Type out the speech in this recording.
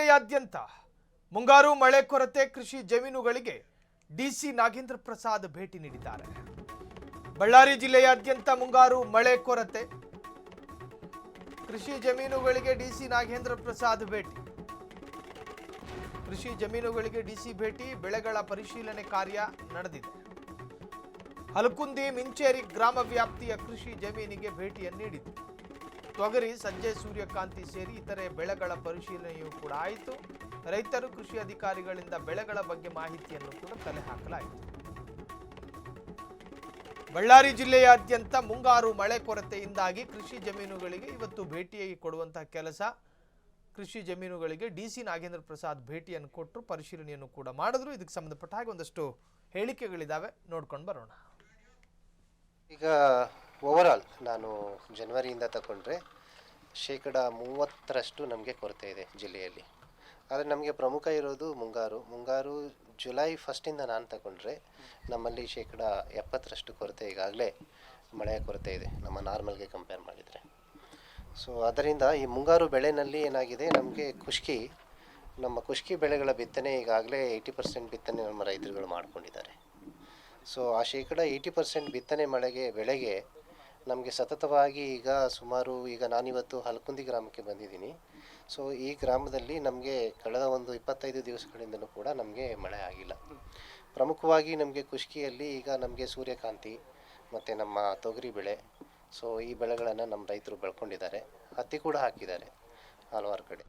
ಜಿಲ್ಲೆಯಾದ್ಯಂತ ಮುಂಗಾರು ಮಳೆ ಕೊರತೆ ಕೃಷಿ ಜಮೀನುಗಳಿಗೆ ಡಿಸಿ ನಾಗೇಂದ್ರ ಪ್ರಸಾದ್ ಭೇಟಿ ನೀಡಿದ್ದಾರೆ. ಬಳ್ಳಾರಿ ಜಿಲ್ಲೆಯಾದ್ಯಂತ ಮುಂಗಾರು ಮಳೆ ಕೊರತೆ ಕೃಷಿ ಜಮೀನುಗಳಿಗೆ ಡಿಸಿ ನಾಗೇಂದ್ರ ಪ್ರಸಾದ್ ಭೇಟಿ. ಕೃಷಿ ಜಮೀನುಗಳಿಗೆ ಡಿಸಿ ಭೇಟಿ, ಬೆಳೆಗಳ ಪರಿಶೀಲನೆ ಕಾರ್ಯ ನಡೆದಿದೆ. ಹಲಕುಂದಿ ಮಿಂಚೇರಿ ಗ್ರಾಮ ವ್ಯಾಪ್ತಿಯ ಕೃಷಿ ಜಮೀನಿಗೆ ಭೇಟಿಯನ್ನು ನೀಡಿತು. ತೊಗರಿ, ಸಜ್ಜೆ, ಸೂರ್ಯಕಾಂತಿ ಸೇರಿ ಇತರೆ ಬೆಳೆಗಳ ಪರಿಶೀಲನೆಯೂ ಕೂಡ ಆಯಿತು. ರೈತರು ಕೃಷಿ ಅಧಿಕಾರಿಗಳಿಂದ ಬೆಳೆಗಳ ಬಗ್ಗೆ ಮಾಹಿತಿಯನ್ನು ಕೂಡ ಕಲೆ ಹಾಕಲಾಯಿತು. ಬಳ್ಳಾರಿ ಜಿಲ್ಲೆಯಾದ್ಯಂತ ಮುಂಗಾರು ಮಳೆ ಕೊರತೆಯಿಂದಾಗಿ ಕೃಷಿ ಜಮೀನುಗಳಿಗೆ ಇವತ್ತು ಭೇಟಿಯಾಗಿ ಕೊಡುವಂತಹ ಕೆಲಸ, ಕೃಷಿ ಜಮೀನುಗಳಿಗೆ ಡಿಸಿ ನಾಗೇಂದ್ರ ಪ್ರಸಾದ್ ಭೇಟಿಯನ್ನು ಕೊಟ್ಟರು, ಪರಿಶೀಲನೆಯನ್ನು ಕೂಡ ಮಾಡಿದ್ರು. ಇದಕ್ಕೆ ಸಂಬಂಧಪಟ್ಟ ಹಾಗೆ ಒಂದಷ್ಟು ಹೇಳಿಕೆಗಳಿದ್ದಾವೆ, ನೋಡ್ಕೊಂಡು ಬರೋಣ. ಈಗ ಓವರಾಲ್ ನಾನು ಜನವರಿಯಿಂದ ತಗೊಂಡ್ರೆ 30% ನಮಗೆ ಕೊರತೆ ಇದೆ ಜಿಲ್ಲೆಯಲ್ಲಿ. ಆದರೆ ನಮಗೆ ಪ್ರಮುಖ ಇರೋದು ಮುಂಗಾರು ಜುಲೈ 1 ನಾನು ತಗೊಂಡ್ರೆ ನಮ್ಮಲ್ಲಿ 70% ಕೊರತೆ ಈಗಾಗಲೇ ಮಳೆಯ ಕೊರತೆ ಇದೆ ನಮ್ಮ ನಾರ್ಮಲ್ಗೆ ಕಂಪೇರ್ ಮಾಡಿದರೆ. ಸೊ ಅದರಿಂದ ಈ ಮುಂಗಾರು ಬೆಳೆನಲ್ಲಿ ಏನಾಗಿದೆ, ನಮಗೆ ನಮ್ಮ ಖುಷ್ಕಿ ಬೆಳೆಗಳ ಬಿತ್ತನೆ ಈಗಾಗಲೇ 80% ಬಿತ್ತನೆ ನಮ್ಮ ರೈತರುಗಳು ಮಾಡ್ಕೊಂಡಿದ್ದಾರೆ. ಸೊ ಆ 80% ಬಿತ್ತನೆ ಬೆಳೆಗೆ ನಮಗೆ ಸತತವಾಗಿ ಈಗ ನಾನಿವತ್ತು ಹಲಕುಂದಿ ಗ್ರಾಮಕ್ಕೆ ಬಂದಿದ್ದೀನಿ. ಸೊ ಈ ಗ್ರಾಮದಲ್ಲಿ ನಮಗೆ ಕಳೆದ ಒಂದು 25 ದಿವಸಗಳಿಂದಲೂ ಕೂಡ ನಮಗೆ ಮಳೆ ಆಗಿಲ್ಲ. ಪ್ರಮುಖವಾಗಿ ನಮಗೆ ಖುಷ್ಕಿಯಲ್ಲಿ ಈಗ ನಮಗೆ ಸೂರ್ಯಕಾಂತಿ ಮತ್ತು ನಮ್ಮ ತೊಗರಿ ಬೆಳೆ, ಸೊ ಈ ಬೆಳೆಗಳನ್ನು ನಮ್ಮ ರೈತರು ಬೆಳ್ಕೊಂಡಿದ್ದಾರೆ. ಹತ್ತಿ ಕೂಡ ಹಾಕಿದ್ದಾರೆ ಹಲವಾರು ಕಡೆ.